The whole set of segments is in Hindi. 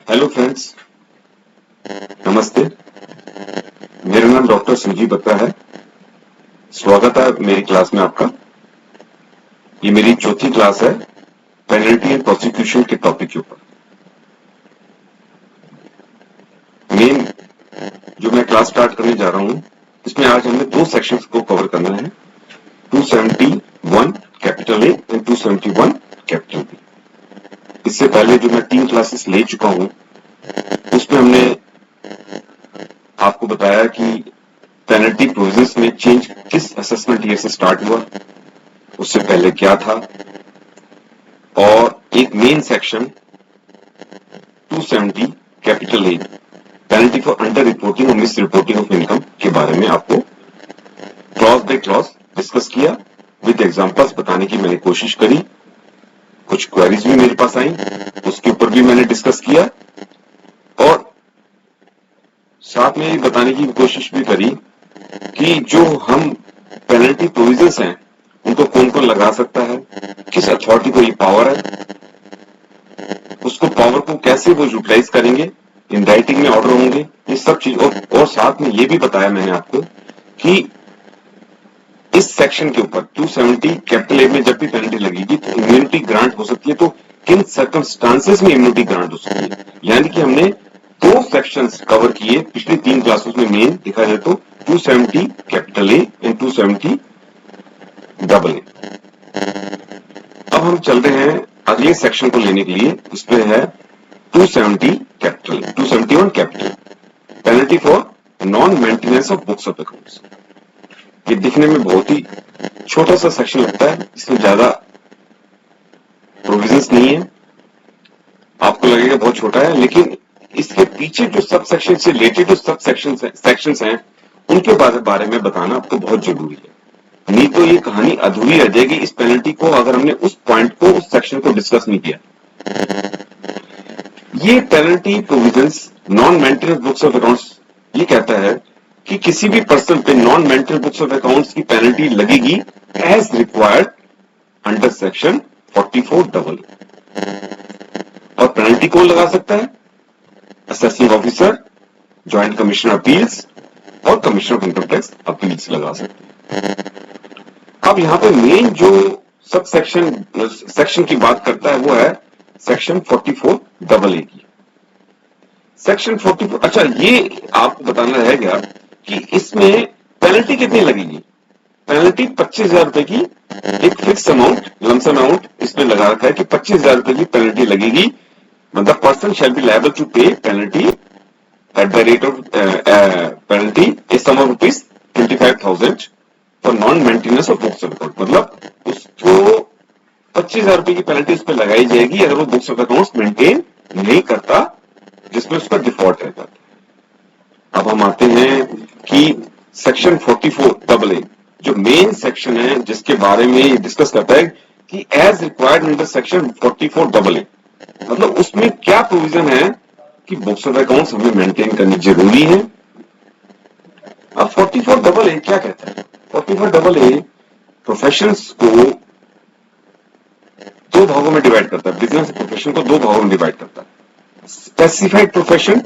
हेलो फ्रेंड्स, नमस्ते। मेरा नाम डॉक्टर संजीव बत्रा है। स्वागत है मेरी क्लास में आपका। ये मेरी चौथी क्लास है पेनल्टी एंड प्रोसिक्यूशन के टॉपिक के ऊपर। मेन जो मैं क्लास स्टार्ट करने जा रहा हूं, इसमें आज हमें दो सेक्शंस को कवर करना है, 271 capital A and 271 capital B. इससे पहले जो मैं 3 क्लासेस ले चुका हूं, उसमें हमने आपको बताया कि पेनल्टी प्रोविजंस में चेंज किस असेसमेंट ईयर से स्टार्ट हुआ, उससे पहले क्या था, और एक main section 270 capital A penalty for under reporting और मिस रिपोर्टिंग ऑफ इनकम के बारे में आपको क्लॉज बाय क्लॉज डिस्कस किया। विद एग्जांपल्स बताने की मैंने कोशिश करी। कुछ क्वेरीज भी मेरे पास आई, उसके ऊपर भी मैंने डिस्कस किया, और साथ में ये बताने की कोशिश भी करी कि जो हम पेनल्टी प्रोविजंस हैं उनको कौन कौन लगा सकता है, किस अथॉरिटी को ये पावर है, उसको पावर को कैसे वो यूटिलाइज करेंगे, इन राइटिंग में ऑर्डर होंगे, ये सब चीज। और साथ में ये भी बताया मैंने आपको कि इस सेक्शन के ऊपर 270 कैपिटल ए में जब भी पेनल्टी लगेगी तो इम्यूनिटी ग्रांट हो सकती है, तो किन सर्कमस्टांसेस में इम्यूनिटी ग्रांट हो सकती है। यानी कि हमने दो सेक्शंस कवर किए पिछली 3 क्लासेस में। मेन देखा जाए तो 270 capital A and 270 double A. अब हम चल रहे हैं अगले सेक्शन को लेने के लिए। इसमें है 270 capital, 271 capital penalty for non maintenance of books of accounts. ये दिखने में बहुत ही छोटा सा सेक्शन लगता है, इसमें ज्यादा प्रोविजंस नहीं है, आपको लगेगा बहुत छोटा है, लेकिन इसके पीछे जो सब सेक्शन से रिलेटेड जो सब सेक्शंस हैं उनके बारे में बताना आपको बहुत जरूरी है। नहीं तो ये कहानी अधूरी रह जाएगी इस पेनल्टी को अगर हमने उस पॉइंट को, उस सेक्शन को डिस्कस नहीं किया। ये penalty provisions non maintenance books of accounts ये कहता है कि किसी भी पर्सन पे non maintenance books of accounts की पेनल्टी लगेगी एज रिक्वायर्ड अंडर सेक्शन 44 और पेनल्टी कौन लगा सकता है? Assessing officer, joint commissioner appeals और commissioner of income tax appeals लगा सकते हैं। अब यहां पे मेन जो सब सेक्शन की बात करता है वो है सेक्शन 44 की। सेक्शन 44, अच्छा ये आपको बताना रह गया कि इसमें पेनल्टी कितनी लगेगी। पेनल्टी 25,000 रुपए की एक फिक्स अमाउंट, लमसम अमाउंट इसमें लगा रखा है कि 25,000 रुपए की पेनल्टी लगेगी। मतलब person shall be liable to pay penalty at the rate of penalty a sum of rupees 25,000 for non maintenance of books of account. मतलब उसको 25,000 रुपए की पेनल्टी उस पर लगाई जाएगी अगर वो बुक्स ऑफ अकाउंट्स मेंटेन नहीं करता, जिसमें उसका डिफॉल्ट रहता है। अब हम आते हैं कि सेक्शन 44 जो मेन सेक्शन है जिसके बारे में डिस्कस करता है कि एज रिक्वायर्ड अंडर सेक्शन 44 मतलब उसमें क्या प्रोविजन है कि बुक्स ऑफ अकाउंट्स हमें मेंटेन करनी जरूरी है। अब 44 क्या कहता है? 44 प्रोफेशंस को दो भागों में डिवाइड करता है, बिजनेस प्रोफेशन को दो भागों में डिवाइड करता है, specified profession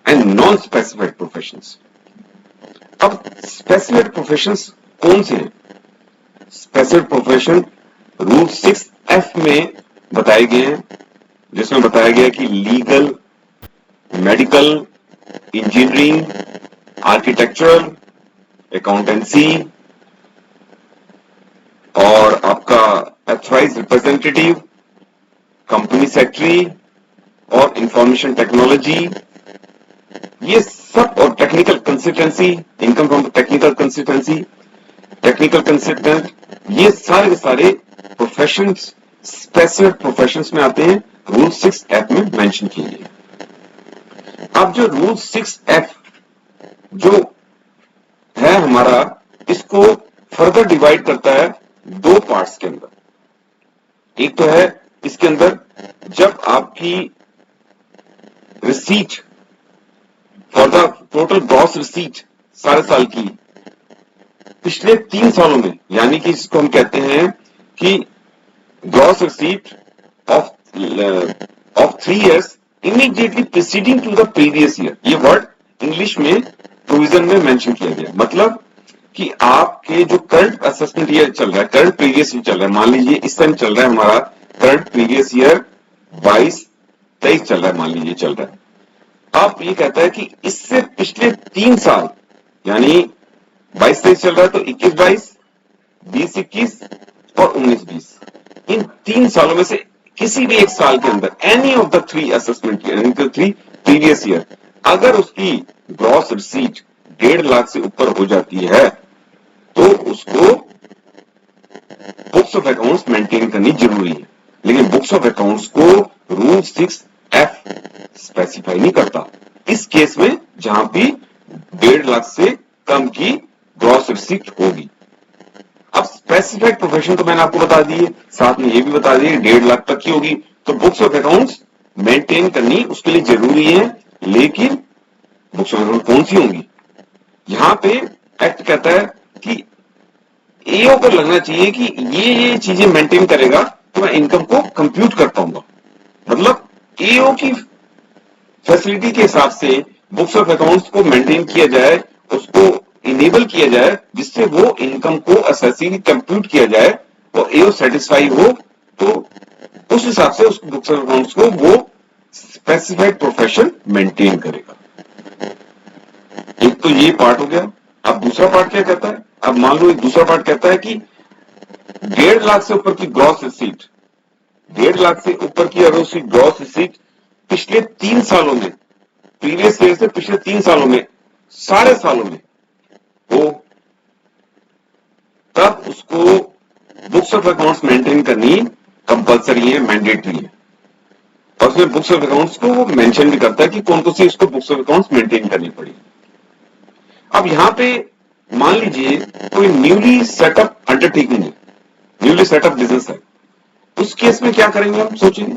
and non specified professions. अब स्पेसिफाइड प्रोफेशंस कौन से हैं? स्पेसिफाइड प्रोफेशन रूल 6F में बताए गए हैं, जिसमें बताया गया कि legal, medical, engineering, architectural, accountancy और आपका ऑथराइज्ड रिप्रेजेंटेटिव, कंपनी सेक्रेटरी और इंफॉर्मेशन टेक्नोलॉजी, ये सब, और technical consultancy, income from technical consultant, ये सारे के सारे प्रोफेशंस स्पेसिफिक प्रोफेशंस में आते हैं, रूल 6F में मेंशन किए गए। अब जो रूल 6F जो है हमारा, इसको फर्दर डिवाइड करता है दो पार्ट्स के अंदर। एक तो है इसके अंदर जब आपकी receipt for the total gross receipt सारे साल की पिछले 3 सालों में, यानी कि इसको हम कहते हैं कि gross receipt of 3 years immediately preceding to the previous year. ये वर्ड इंग्लिश में प्रोविजन में मेंशन किया गया, मतलब कि आपके जो करंट असेसमेंट ईयर चल रहा है, करंट प्रीवियस ईयर चल रहा है, मान लीजिए इस टाइम चल रहा है हमारा करंट प्रीवियस ईयर 22-23 चल रहा है, मान लीजिए चल रहा है। अब ये कहता है कि इससे पिछले 3 साल, यानी 22-23 चल रहा है तो 21-22, 20-21 और 19-20, इन 3 सालों में से किसी भी एक साल के अंदर any of the 3 assessment year, यानी 3 प्रीवियस ईयर, अगर उसकी ग्रॉस रिसीट 1.5 लाख से ऊपर हो जाती है तो उसको बुक्स ऑफ अकाउंट्स मेंटेन करनी जरूरी है। लेकिन बुक्स ऑफ अकाउंट्स को रूल 6F स्पेसिफाई नहीं करता इस केस में जहां भी 1.5 लाख से कम की ग्रॉस रिसीट होगी। अब स्पेसिफाइड प्रोफेशन तो मैंने आपको बता दी है, साथ में ये भी बता दिए 1.5 लाख तक की होगी तो बुक्स ऑफ अकाउंट्स मेंटेन करनी उसके लिए जरूरी है। लेकिन बुक्स ऑफ अकाउंट कौन सी होंगी? यहां पे एक्ट कहता है कि एओ को लगना चाहिए कि ये चीजें मेंटेन करेगा तो मैं इनकम को कंप्यूट कर पाऊंगा। मतलब एओ की फैसिलिटी के हिसाब से बुक्स ऑफ अकाउंट्स को मेंटेन किया जाए, उसको इनेबल किया जाए, जिससे वो इनकम को असेसिंग कंप्यूट किया जाए और एओ सेटिस्फाई हो, तो उस हिसाब से उस बुक्स ऑफ अकाउंट्स को वो स्पेसिफाइड प्रोफेशन मेंटेन करेगा। एक तो ये पार्ट हो गया। अब दूसरा पार्ट क्या कहता है? अब मान लो एक दूसरा पार्ट कहता है कि 1.5 लाख से ऊपर की ग्रॉस रिसीट, 1.5 लाख से ऊपर की अगर उसकी ग्रॉस रिसीट पिछले 3 सालों में, प्रीवियस ईयर से पिछले 3 सालों में, सारे सालों में हो, तब उसको बुक्स ऑफ अकाउंट्स मेंटेन करनी कंपलसरी है, मैंडेटरी है। और उसमें बुक्स ऑफ अकाउंट्स को वो मेंशन भी करता है कि कौन कौन सी उसको बुक्स ऑफ अकाउंट्स मेंटेन करनी पड़ेगी। अब यहां पे मान लीजिए कोई न्यूली सेटअप अंडरटेकिंग है, न्यूली सेटअप बिजनेस है, उस केस में क्या करेंगे हम सोचेंगे।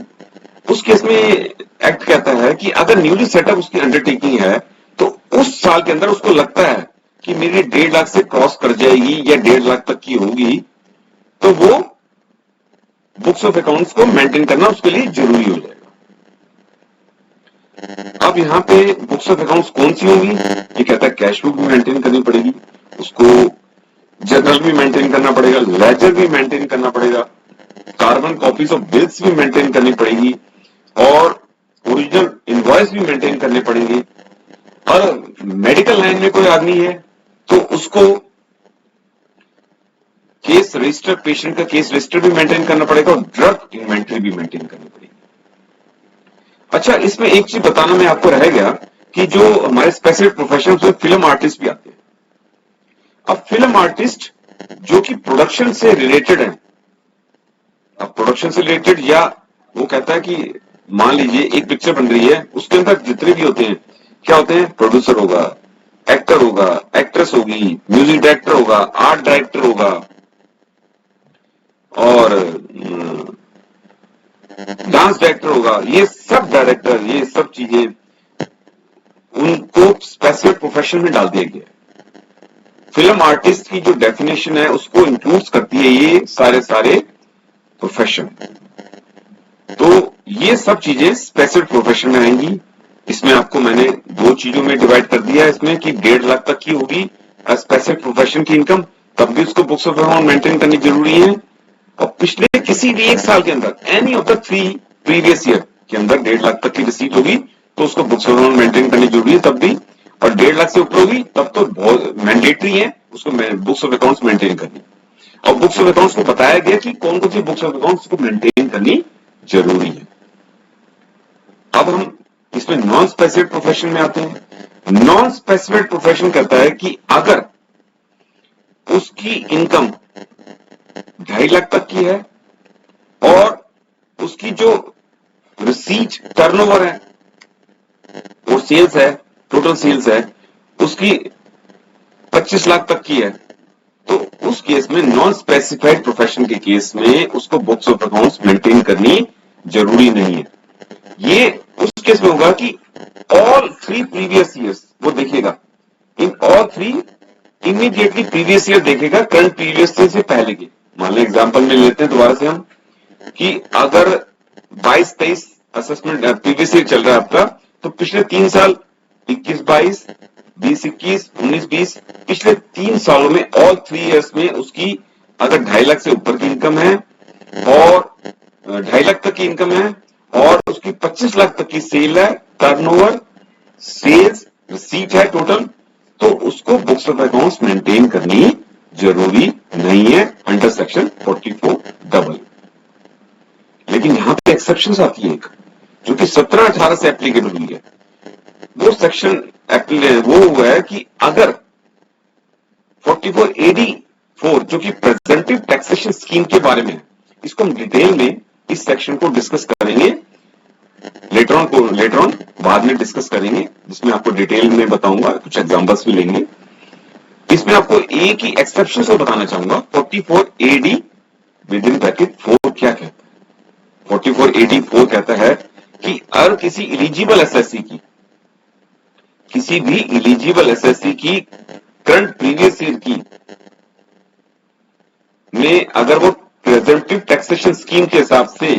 उस केस में एक्ट कहता है कि अगर न्यूली सेटअप उसकी अंडरटेकिंग है तो उस साल के अंदर उसको लगता है कि मेरी 1.5 लाख से क्रॉस कर जाएगी या 1.5 लाख तक की होगी, तो वो बुक्स ऑफ अकाउंट्स को मेंटेन करना उसके लिए जरूरी हो जाएगा। अब यहां पे बुक्स ऑफ अकाउंट्स कौन सी होंगी? ये कहता है कैश बुक भी मेंटेन करनी पड़ेगी, उसको जर्नल भी मेंटेन करना पड़ेगा, लेजर भी मेंटेन करना पड़ेगा, कार्बन कॉपीज ऑफ बिल्स भी मेंटेन करनी पड़ेगी और ओरिजिनल इनवॉइस भी मेंटेन करने पड़ेंगे। और मेडिकल लाइन में कोई आदमी है तो उसको केस रजिस्टर, पेशेंट का केस रजिस्टर भी मेंटेन करना पड़ेगा और ड्रग इन्वेंट्री भी मेंटेन करनी पड़ेगी। अच्छा, इसमें एक चीज बताना मैं आपको रह गया कि जो हमारे स्पेसिफिक प्रोफेशन उसमें फिल्म आर्टिस्ट भी आते हैं। अब फिल्म आर्टिस्ट जो कि प्रोडक्शन से रिलेटेड है, अब प्रोडक्शन से रिलेटेड, या वो कहता है कि मान लीजिए एक पिक्चर बन रही है, उसके अंदर जितने भी होते हैं, क्या होते हैं? प्रोड्यूसर होगा, एक्टर होगा, एक्ट्रेस होगी, म्यूजिक डायरेक्टर होगा, आर्ट डायरेक्टर होगा और डांस डायरेक्टर होगा। ये सब डायरेक्टर, ये सब चीजें उनको स्पेसिफिक प्रोफेशन में डाल दिया गया। फिल्म आर्टिस्ट की जो डेफिनेशन है उसको इंक्लूड करती है ये सारे प्रोफेशन। तो ये सब चीजें स्पेसिफिक प्रोफेशन में आएंगी। इसमें आपको मैंने 2 चीजों में डिवाइड कर दिया है इसमें कि 1.5 लाख तक की होगी स्पेसिफिक प्रोफेशन की इनकम, तब भी उसको बुक्स ऑफ अकाउंट मेंटेन करनी जरूरी है। और पिछले किसी भी एक साल के अंदर any of the 3 previous year के अंदर 1.5 लाख तक की रिसीट होगी तो उसको बुक्स ऑफ अकाउंट मेंटेन करनी जरूरी है तब भी। और 1.5 लाख से ऊपर होगी तब तो बहुत मैंडेटरी है उसको बुक्स ऑफ अकाउंट्स मेंटेन करनी। और बुक्स ऑफ अकाउंट्स को बताया गया कि कौन कौन सी बुक्स ऑफ अकाउंट्स को मेंटेन करनी जरूरी है। अब हम इसमें नॉन स्पेसिफिक प्रोफेशन में आते हैं। नॉन स्पेसिफिक प्रोफेशन कहता है कि अगर उसकी इनकम 2.5 लाख तक की है और उसकी जो रिसीट टर्नओवर है और सेल्स है, टोटल सेल्स है, उसकी 25 लाख तक की है, तो उस केस में नॉन स्पेसिफाइड प्रोफेशन के केस में उसको बुक्स ऑफ अकाउंट्स मेंटेन करनी जरूरी नहीं है। ये उस केस में होगा कि ऑल 3 प्रीवियस ईयर्स वो देखेगा, in all 3 immediately previous year देखेगा, करंट प्रीवियस ईयर से पहले के। मान लो एग्जांपल में लेते हैं दोबारा से हम कि अगर 22-23 असेसमेंट प्रीवियस ईयर चल रहा है आपका, तो पिछले 3 साल 21-22, 20-21, 19-20, पिछले 3 सालों में ऑल 3 इयर्स में उसकी अगर 2.5 लाख से ऊपर की इनकम है और 2.5 लाख तक की इनकम है और उसकी 25 लाख तक की सेल है, टर्नओवर, सेल्स, रिसीट है टोटल, तो उसको बुक्स ऑफ अकाउंट्स मेंटेन करनी जरूरी नहीं है अंडर सेक्शन 44 डबल। लेकिन यहां पे एक्सेप्शन आती है एक, जो कि 17-18 से एप्लीकेबल हुई है। वो सेक्शन वो हुआ है कि अगर 44AD4 जो कि प्रेजेंटिव टैक्सेशन स्कीम के बारे में, इसको हम डिटेल में इस सेक्शन को डिस्कस करेंगे लेटर ऑन बाद में डिस्कस करेंगे, जिसमें आपको डिटेल में बताऊंगा, कुछ एग्जांपल्स भी लेंगे। इसमें आपको एक ही एक्सेप्शन से बताना चाहूंगा 44AD विद इन ब्रैकेट 4 क्या कहता है। 44AD4 कहता है कि अगर किसी इलिजिबल एसएससी की, किसी भी इलिजिबल एसएससी की करंट प्रीवियस ईयर की में अगर वो प्रेजेंटिव टैक्सेशन स्कीम के हिसाब से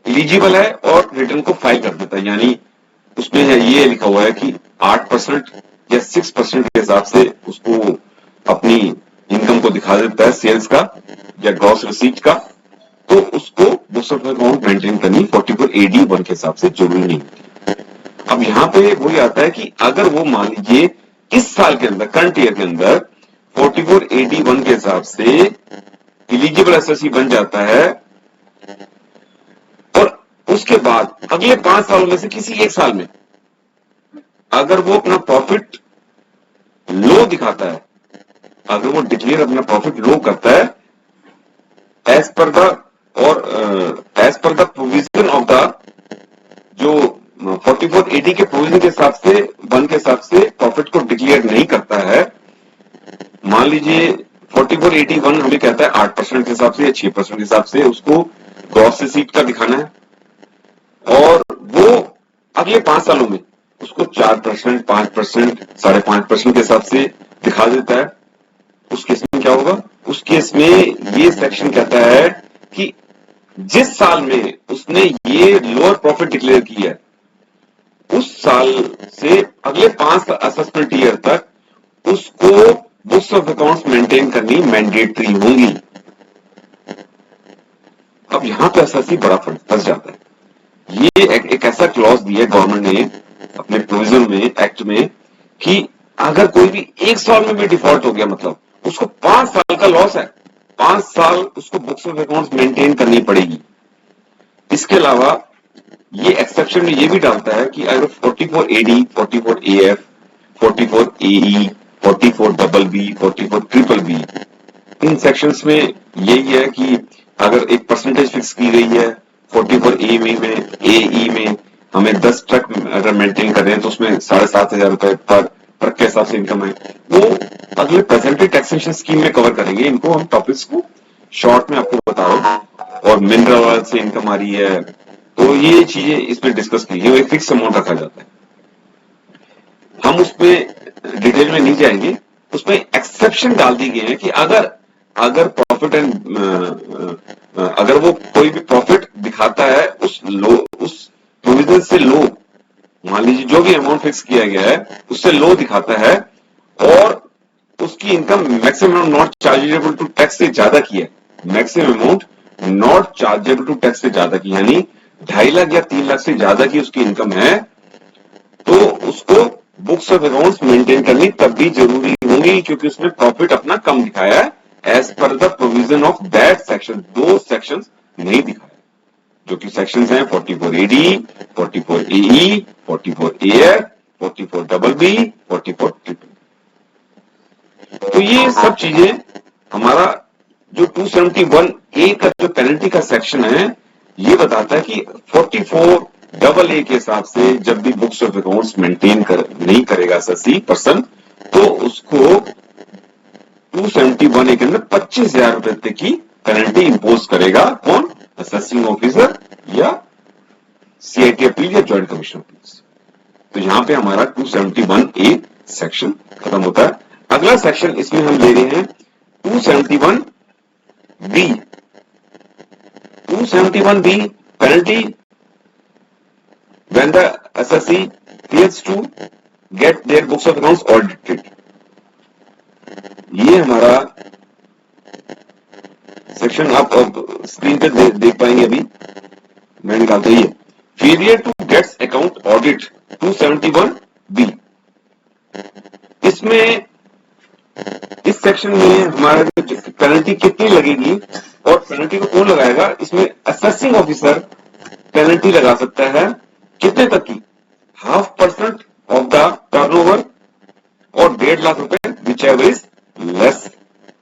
इलिजिबल है और रिटर्न को फाइल कर देता है, यानी उसमें ये लिखा हुआ है कि 8% या 6% के हिसाब से उसको अपनी इनकम को दिखा देता है, सेल्स का या ग्रॉस रिसीट का, तो उसको बुक्स ऑफ अकाउंट मेंटेन करनी 44AD1 के हिसाब से जरूरी नहीं होती। अब यहां पे वही आता है कि अगर वो मान लीजिए इस साल के अंदर, करंट ईयर के अंदर 44AD1 के हिसाब से इलिजिबल एसएससी बन जाता है और उसके बाद अगले 5 सालों में से किसी एक साल में अगर वो अपना प्रॉफिट लो दिखाता है, अगर वो डिक्लेयर अपना प्रॉफिट लो करता है as per the provision of the जो 44AD के प्रोविजन के हिसाब से, वन के हिसाब से प्रॉफिट को डिक्लेयर नहीं करता है, मान लीजिए 44AD1 हमें कहता है 8% के हिसाब से या 6% के हिसाब से उसको ग्रॉस रिसीट का दिखाना है और वो अगले 5 सालों में उसको 4%, 5%, 5.5% के हिसाब से दिखा देता है, उस केस में क्या होगा? उस केस में ये सेक्शन कहता है कि जिस साल में उसने ये लोअर प्रॉफिट डिक्लेयर किया है, उस साल से अगले 5 असेसमेंट ईयर तक उसको बुक्स ऑफ अकाउंट्स मेंटेन करनी मैंडेटरी होंगी। अब यहां पे एसएससी बड़ा फंस जाता है। ये एक ऐसा क्लॉज दिया है गवर्नमेंट ने अपने प्रोविजन में, एक्ट में, कि अगर कोई भी एक साल में भी डिफॉल्ट हो गया, मतलब उसको 5 साल का लॉस है, 5 साल उसको बुक्स ऑफ अकाउंट्स मेंटेन करनी पड़ेगी। इसके अलावा ये एक्सेप्शन में ये भी डालता है कि अगर 44AD, 44AF, 44AE, 44BB, 44BBB, इन सेक्शंस में यही है कि अगर एक परसेंटेज फिक्स की गई है 44A में, AE में हमें 10 ट्रक अगर मेंटेन कर रहे हैं तो उसमें 7,500 रुपए पर ट्रक के हिसाब से इनकम है, वो अगले प्रेजेंटेड टैक्सेशन स्कीम में कवर करेंगे। इनको हम टॉपिक्स को शॉर्ट में आपको बता रहा हूं। और मिनरल से इनकम आ रही है, तो ये चीजें इसमें डिस्कस की गई, एक फिक्स अमाउंट रखा जाता है, हम उसमें डिटेल में नहीं जाएंगे। उसमें एक्सेप्शन डाल दी गई है कि अगर प्रॉफिट एंड अगर वो कोई भी प्रॉफिट दिखाता है उस प्रोविजन से लो, मान लीजिए जो भी अमाउंट फिक्स किया गया है उससे लो दिखाता है और उसकी income maximum not chargeable to tax से ज्यादा की है, maximum amount not chargeable to tax से ज्यादा की, यानी 2.5 लाख या 3 लाख से ज्यादा की उसकी इनकम है, तो उसको बुक्स ऑफ अकाउंट्स मेंटेन करनी तब भी जरूरी होंगी क्योंकि उसने प्रॉफिट अपना कम दिखाया है as per the provision of that section. दो सेक्शन नहीं दिखाया, जो कि सेक्शंस हैं 44AD, 44AE, 44AF, 44BB, 44BB। तो ये सब चीजें हमारा जो 271A का जो पेनल्टी का सेक्शन है ये बताता है कि 44AA के हिसाब से जब भी बुक्स ऑफ अकाउंट्स मेंटेन नहीं करेगा 80% तो उसको 271A के अंदर 25,000 रुपए तक की पेनल्टी इंपोज करेगा। कौन? असेसिंग ऑफिसर या CIT अपील या ज्वाइंट कमीशन अपील। तो यहां पे हमारा 271A सेक्शन खत्म होता है। अगला सेक्शन इसमें हम ले रहे हैं 271B। 271B penalty when the assessee fails to get their books of accounts audited. ये हमारा सेक्शन आप स्क्रीन पे देख पाएंगे अभी मैं निकालता हूं। ये failure to gets account audit 271B, इसमें इस सेक्शन में हमारा पेनल्टी कितनी लगेगी और पेनल्टी को कौन लगाएगा, इसमें असेसिंग ऑफिसर पेनल्टी लगा सकता है कितने तक की, 0.5% ऑफ द टर्नओवर और 1.5 लाख रुपए विच एवर इज लेस।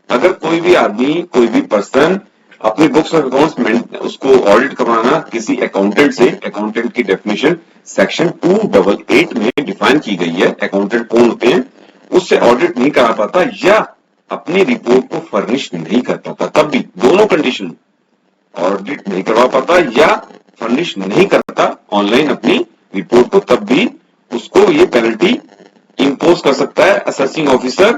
अगर कोई भी आदमी कोई भी पर्सन अपनी बुक्स ऑफ अकाउंट्स उसको ऑडिट करवाना किसी अकाउंटेंट से, अकाउंटेंट की डेफिनेशन सेक्शन 288 में डिफाइन की गई है, अकाउंटेंट कौन होते हैं, उससे ऑडिट नहीं करा पाता या अपनी रिपोर्ट को फर्निश नहीं कर पाता, तब भी दोनों कंडीशन ऑडिट नहीं करवा पाता या फर्निश नहीं करता ऑनलाइन अपनी रिपोर्ट को, तब भी उसको ये पेनल्टी इंपोज कर सकता है असेसिंग ऑफिसर।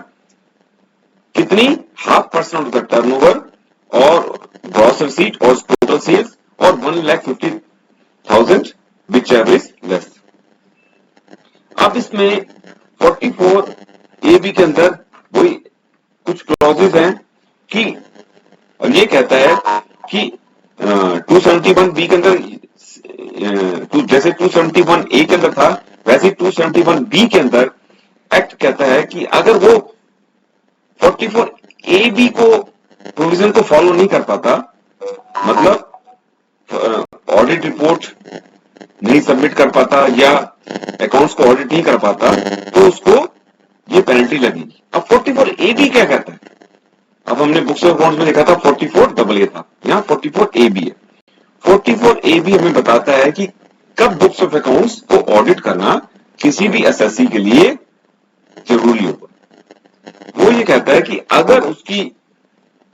कितनी, 0.5% ऑफ द टर्नओवर और ग्रॉस रिसीट और टोटल सेल्स और 1,50,000 विच एवर इज लेस। अब इसमें 44AB के अंदर वही कुछ क्लॉजेज हैं कि, और ये कहता है कि 271B के अंदर जैसे 271A के अंदर था वैसे 271B के अंदर एक्ट कहता है कि अगर वो 44AB को प्रोविजन को फॉलो नहीं कर पाता, मतलब ऑडिट रिपोर्ट नहीं सबमिट कर पाता या अकाउंट्स को ऑडिट नहीं कर पाता, तो उसको ये पेनल्टी लगेगी। अब 44AB क्या कहता है, अब हमने बुक्स ऑफ अकाउंट्स में देखा था 44AA था, यहाँ 44AB है। 44AB हमें बताता है कि कब बुक्स ऑफ अकाउंट्स को ऑडिट करना किसी भी एसएससी के लिए जरूरी होगा। वो ये कहता है कि अगर उसकी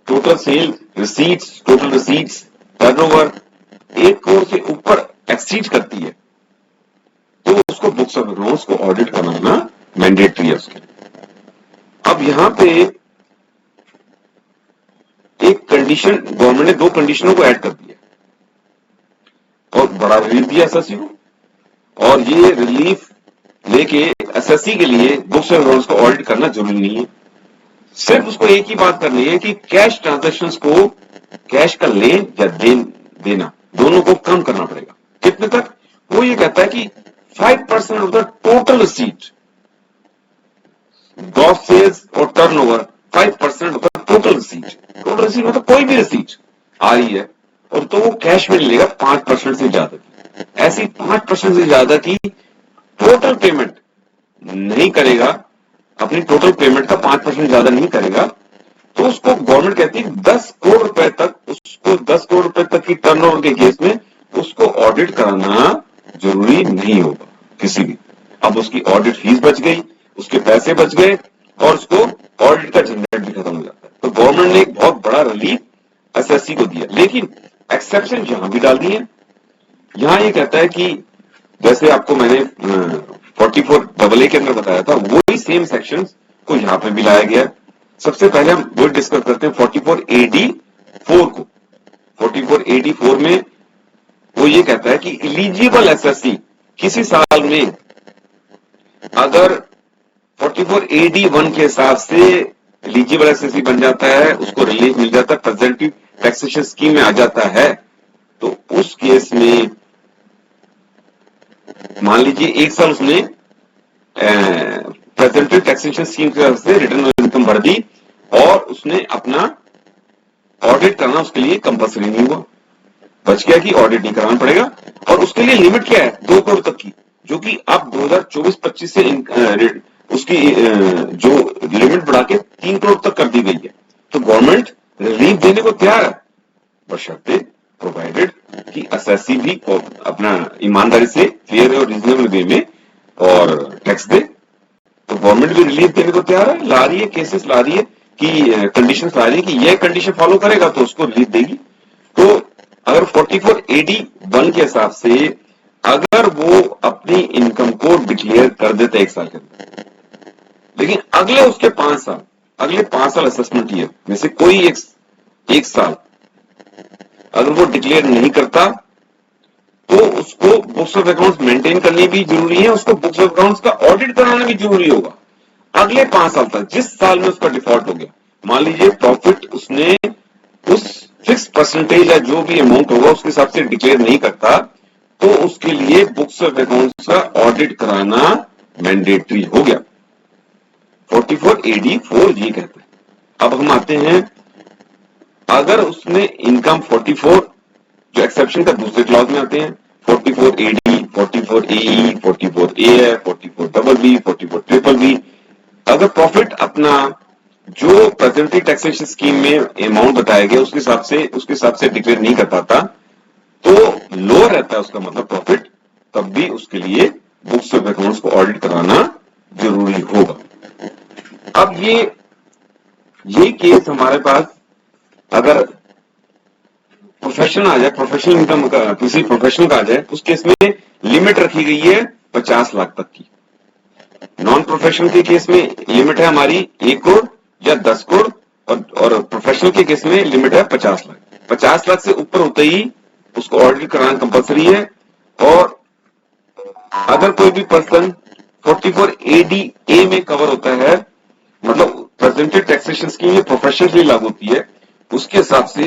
total sale receipts, total receipts, turnover 1 crore से ऊपर एक्सीड करती है तो उसको बुक्स ऑफ अकाउंट्स को ऑडिट कराना मैंडेटरी है उसके। अब यहां पे एक कंडीशन, गवर्नमेंट ने 2 कंडीशनों को ऐड कर दिया और बड़ा रिलीफ दिया एसएससी को, और ये रिलीफ लेके एसएससी के लिए बुक्स ऑफ अकाउंट्स को ऑडिट करना जरूरी नहीं है। सिर्फ उसको एक ही बात करनी है कि कैश ट्रांजैक्शंस को, कैश का लेन या देना दोनों को कम करना पड़ेगा। कितने तक, वो ये कहता है कि 5% of the total receipt, gross sales और turnover 5% of the total receipt. Total receipt मतलब कोई भी रिसीट आ रही है और तो वो कैश में लेगा 5% से ज्यादा की, ऐसी 5% से ज्यादा की टोटल पेमेंट नहीं करेगा, अपनी टोटल पेमेंट का 5% ज्यादा नहीं करेगा, तो उसको गवर्नमेंट कहती है 10 करोड़ रुपए तक, उसको 10 करोड़ रुपए तक की टर्नओवर के केस में उसको ऑडिट कराना जरूरी नहीं होगा किसी भी। अब उसकी ऑडिट फीस बच गई, उसके पैसे बच गए और उसको ऑडिट का झंझट भी खत्म हो जाता है। तो गवर्नमेंट ने एक बहुत बड़ा रिलीफ एसएससी को दिया, लेकिन एक्सेप्शन यहां भी डाल दी है। यहां ये कहता है कि जैसे आपको मैंने 44AA के अंदर बताया था, वही सेम सेक्शन को यहां पे भी लाया गया। सबसे पहले हम वो डिस्कस करते हैं 44AD4 को। 44AD4 में वो ये कहता है कि इलिजिबल एसएससी किसी साल में अगर 44AD1 के हिसाब से एलिजिबल एसएससी बन जाता है, उसको रिलीफ मिल जाता है, प्रेजेंटिव टैक्सेशन स्कीम में आ जाता है, तो उस केस में मान लीजिए 1 साल उसने प्रेजेंटिव टैक्सेशन स्कीम की तरफ से रिटर्न ऑन इनकम भर दी और उसने अपना ऑडिट करना उसके लिए कंपल्सरी नहीं हुआ, बच गया कि ऑडिट नहीं कराना पड़ेगा। और उसके लिए लिमिट क्या है, 2 करोड़ तक की, जो कि अब 2024-25 से उसकी जो लिमिट बढ़ा के 3 करोड़ तक कर दी गई है। तो गवर्नमेंट रिलीफ देने को तैयार है, बशर्ते प्रोवाइडेड कि एसएससी भी अपना ईमानदारी से फेयर और रीजनेबल वे में और टैक्स दे। तो गवर्नमेंट भी रिलीफ देने को तैयार है, ला रही है केसेस, ला रही है कि कंडीशन ला रही है कि ये कंडीशन फॉलो करेगा तो उसको रिलीफ देगी। तो अगर 44AD1 के हिसाब से अगर वो अपनी इनकम को डिक्लेयर कर देता है 1 साल के अंदर, लेकिन अगले उसके 5 साल असेसमेंट ईयर में से कोई एक साल अगर वो डिक्लेयर नहीं करता तो उसको बुक्स ऑफ अकाउंट्स मेंटेन करनी भी जरूरी है, उसको बुक्स ऑफ अकाउंट्स का ऑडिट कराना भी जरूरी होगा अगले 5 साल तक। जिस साल में उसका डिफॉल्ट हो गया, मान लीजिए प्रॉफिट उसने उस फिक्स परसेंटेज या जो भी अमाउंट होगा उसके हिसाब से डिक्लेयर नहीं करता, तो उसके लिए बुक्स ऑफ अकाउंट्स का ऑडिट कराना मैंडेटरी हो गया। 44 AD 4G कहते हैं। अब हम आते हैं, अगर उसने इनकम 44 जो एक्सेप्शन का दूसरे क्लॉज में आते हैं, 44 AD, 44 AE, 44 AF, 44 BB, 44 BBB, अगर प्रॉफिट अपना जो प्रेजेंटली टैक्सेशन स्कीम में अमाउंट बताया गया उसके हिसाब से डिक्लेयर नहीं कर पाता, तो लो रहता है उसका मतलब प्रॉफिट, तब भी उसके लिए बुक्स ऑफ अकाउंट्स को ऑडिट कराना जरूरी होगा। अब ये केस हमारे पास अगर प्रोफेशन आ जाए, प्रोफेशनल इनकम का किसी प्रोफेशनल का आ जाए, उस केस में लिमिट रखी गई है 50 लाख तक की। नॉन प्रोफेशनल के केस में लिमिट है हमारी 1 करोड़ या 10 करोड़, और प्रोफेशनल के केस में लिमिट है 50 लाख। 50 लाख से ऊपर होते ही उसको ऑडिट कराना कंपलसरी है। और अगर कोई भी पर्सन 44 AD-A में कवर होता है, मतलब प्रेजेंटेड टैक्सेशन स्कीम प्रोफेशनल के लिए लागू होती है, उसके हिसाब से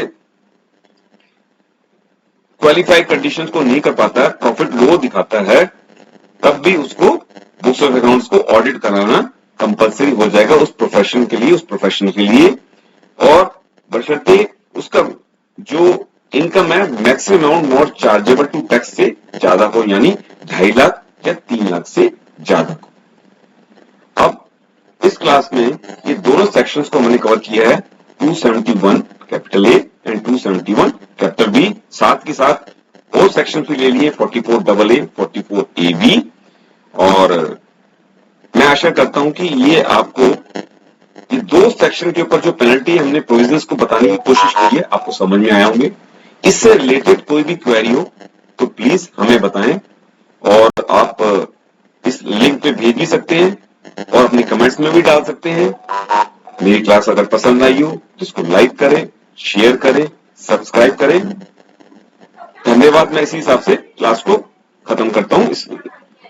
क्वालिफाइड कंडीशंस को नहीं कर पाता है, प्रॉफिट लो दिखाता है, तब भी उसको बुक्स ऑफ अकाउंट्स को ऑडिट कराना कंपलसरी हो जाएगा उस प्रोफेशन के लिए। और बशर्ते उसका जो इनकम है maximum amount not chargeable to tax से ज्यादा हो, यानी 2.5 लाख या 3 लाख से ज्यादा हो। अब इस क्लास में ये दोनों सेक्शंस को हमने कवर किया है, 271 capital A and 271 capital B, साथ के साथ और सेक्शन भी ले लिए 44 डबल ए, 44 AB। और मैं आशा करता हूं कि ये आपको ये दो सेक्शन के ऊपर जो पेनल्टी हमने प्रोविजंस को बताने की कोशिश की है आपको समझ में आया होंगे। इससे रिलेटेड कोई भी क्वेरी हो तो प्लीज हमें बताएं, और आप इस लिंक पे भेज भी सकते हैं और अपने कमेंट्स में भी डाल सकते हैं। मेरी क्लास अगर पसंद आई हो तो इसको लाइक करें, शेयर करें, सब्सक्राइब करें। धन्यवाद। मैं इसी हिसाब से क्लास को खत्म करता हूं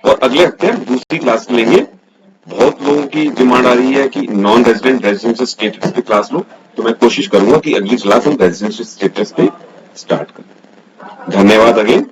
और अगले हफ्ते हम दूसरी क्लास लेंगे। बहुत लोगों की डिमांड आ रही है कि नॉन रेजिडेंट रेजिडेंशियल स्टेटस पे क्लास लो, तो मैं कोशिश करूंगा कि अगली क्लास हम रेजिडेंशियल स्टेटस पे स्टार्ट करें। धन्यवाद अगेन।